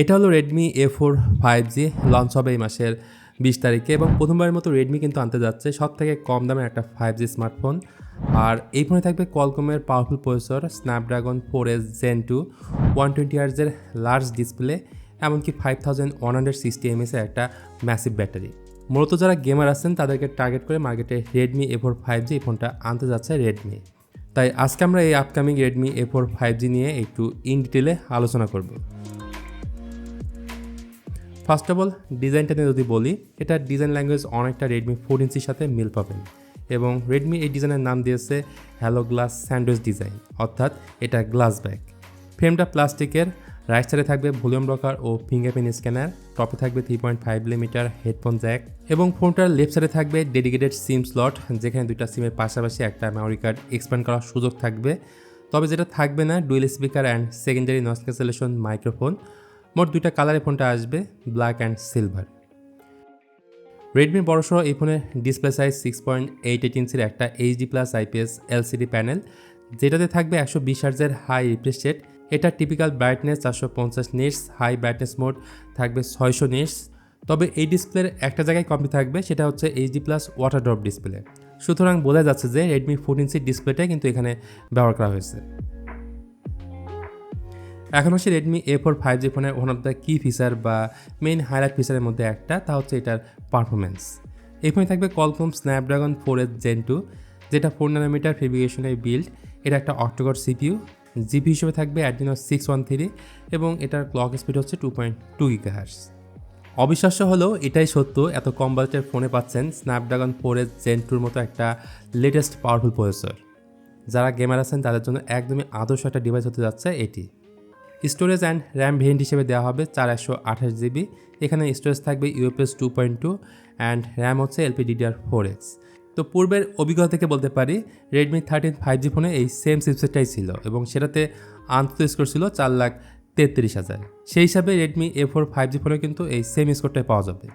এটা হলো Redmi A4 5G launch হবে এই মাসের 20 তারিখে এবং প্রথমবারের মতো Redmi কিন্তু আনতে যাচ্ছে সবথেকে কম দামের একটা 5G স্মার্টফোন। আর এই ফোনে থাকবে কোয়ালকমের powerful processor, Snapdragon 4S Gen 2, 120Hz এর লার্জ ডিসপ্লে, এমনকি 5160 mAh এর একটা ম্যাসিভ ব্যাটারি। মূলত যারা গেমার আছেন তাদেরকে টার্গেট করে মার্কেটে Redmi A4 5G এই ফোনটা আনতে যাচ্ছে Redmi। তাই আজকে আমরা এই আপকামিং Redmi A4 5G নিয়ে একটু ইন ডিটেলে আলোচনা করব। ফার্স্ট অফ অল ডিজাইনটা নিয়ে যদি বলি, এটার ডিজাইন ল্যাঙ্গুয়েজ অনেকটা Redmi 14C সাথে মিল পাবেন এবং Redmi এই ডিজাইনের নাম দিয়েছে হ্যালো গ্লাস স্যান্ডউইচ ডিজাইন, অর্থাৎ এটা গ্লাস ব্যাক। ফ্রেমটা প্লাস্টিকের, রাইট সাইডে থাকবে ভলিউম রকার ও ফিঙ্গারপ্রিন্ট স্ক্যানার, টপে থাকবে 3.5mm হেডফোন জ্যাক এবং ফোনটার লেফট সাইডে থাকবে ডেডিকেটেড সিম স্লট, যেখানে দুইটা সিমের পাশাপাশি একটা মেমোরি কার্ড এক্সপ্যান্ড করার সুযোগ থাকবে। তবে যেটা থাকবে না, dual speaker and secondary noise cancellation microphone. মোট দুইটা কালারে ফোনটা আসবে, ব্ল্যাক অ্যান্ড সিলভার। রেডমির বড়সড় এই ফোনের ডিসপ্লে সাইজ 6.88 ইঞ্চির একটা HD+ IPS LCD প্যানেল, যেটাতে থাকবে 120 হার্টজের হাই রিফ্রেশ রেট। এটা typical brightness 450 nits, high brightness mode থাকবে 600 নিটস। তবে এই ডিসপ্লের একটা জায়গায় কমতি থাকবে, সেটা হচ্ছে HD+ ওয়াটার ড্রপ ডিসপ্লে। সুতরাং বোঝা যাচ্ছে যে Redmi 14C ডিসপ্লেটাই কিন্তু এখানে ব্যবহার করা হয়েছে। এখন হচ্ছে Redmi A4 5G ফোনের ওয়ান অফ দ্য কি ফিচার বা মেইন হাইলাইট ফিচারের মধ্যে একটা, তা হচ্ছে এটার পারফরমেন্স। এই ফোনে থাকবে কোয়ালকম স্ন্যাপড্রাগন 4S Gen 2, যেটা 4nm ফেব্রিকেশনের বিল্ড। এটা একটা অক্টোকোর CPU, জিপি হিসেবে থাকবে Adreno 613 এবং এটার ক্লক স্পিড হচ্ছে 2.2 GHz। অবিশ্বাস্য হলেও এটাই সত্য, এত কম বাজেটের ফোনে পাচ্ছেন স্ন্যাপড্রাগন 4S Gen 2 মতো একটা লেটেস্ট পাওয়ারফুল প্রসেসর। যারা গেমার আছেন তাদের জন্য একদমই আদর্শ একটা ডিভাইস হতে যাচ্ছে এটি। স্টোরেজ অ্যান্ড র্যাম ভেরিয়েন্ট হিসেবে দেওয়া হবে 4128GB। এখানে স্টোরেজ থাকবে UFS 2.2 অ্যান্ড র্যাম হচ্ছে LPDDR4X। তো পূর্বের অভিজ্ঞতা থেকে বলতে পারি Redmi 13 5G ফোনে এই সেম চিপসেটটাই ছিল এবং সেটাতে আন্তত স্কোর ছিল 4,33,000। সেই হিসাবে Redmi A4 5G ফোনে কিন্তু এই সেম স্কোরটাই পাওয়া যাবে।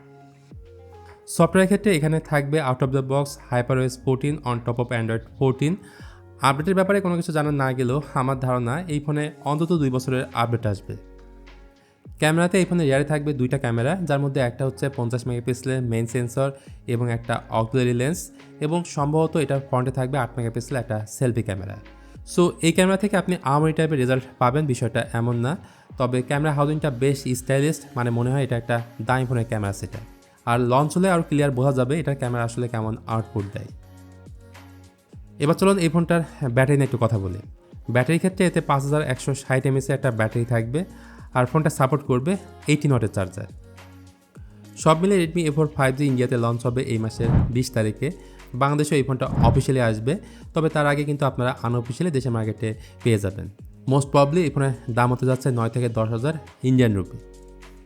সফটওয়্যার ক্ষেত্রে এখানে থাকবে out of the box HyperOS 14 on top of Android 14। আপডেটের ব্যাপারে কোনো কিছু জানা না গেলেও আমার ধারণা এই ফোনে অন্তত 2 বছরের আপডেট আসবে। ক্যামেরাতে এই ফোনে রিয়ারে থাকবে দুইটা ক্যামেরা, যার মধ্যে একটা হচ্ছে 50 মেগাপিক্সেলের মেইন সেন্সর এবং একটা অক্সিলারি লেন্স, এবং সম্ভবত এটার ফ্রন্টে থাকবে 8 মেগাপিক্সেলের একটা সেলফি ক্যামেরা। সো এই ক্যামেরা থেকে আপনি আহামরি টাইপের রেজাল্ট পাবেন বিষয়টা এমন না, তবে ক্যামেরা হাউজিংটা বেশ স্টাইলিশ, মানে মনে হয় এটা একটা দামি ফোনের ক্যামেরা সেটা। আর লঞ্চ হলে আরও ক্লিয়ার বোঝা যাবে এটার ক্যামেরা আসলে কেমন আউটপুট দেয়। এবার চলুন এই ফোনটার ব্যাটারি নিয়ে একটু কথা বলি। ব্যাটারির ক্ষেত্রে এতে 5160 mAh একটা ব্যাটারি থাকবে আর ফোনটা সাপোর্ট করবে 80 ওয়াটের চার্জার। সব মিলে Redmi A4 5G ইন্ডিয়াতে লঞ্চ হবে এই মাসের 20 তারিখে। বাংলাদেশেও এই ফোনটা অফিসিয়ালি আসবে, তবে তার আগে কিন্তু আপনারা আনঅফিসিয়ালি দেশের মার্কেটে পেয়ে যাবেন। মোস্ট প্রবলি এই ফোনের দাম হতে যাচ্ছে 9 থেকে 10,000 ইন্ডিয়ান রুপি।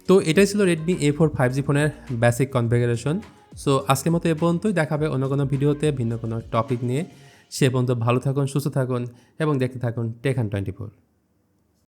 তো এটাই ছিল Redmi A4 5G ফোনের বেসিক কনফিগারেশন। সো আজকের মতো এ পর্যন্তই, দেখাবে অন্য কোনো ভিডিওতে ভিন্ন কোনো টপিক নিয়ে। সে পর্যন্ত ভালো থাকুন, সুস্থ থাকুন এবং দেখতে থাকুন টেক 24।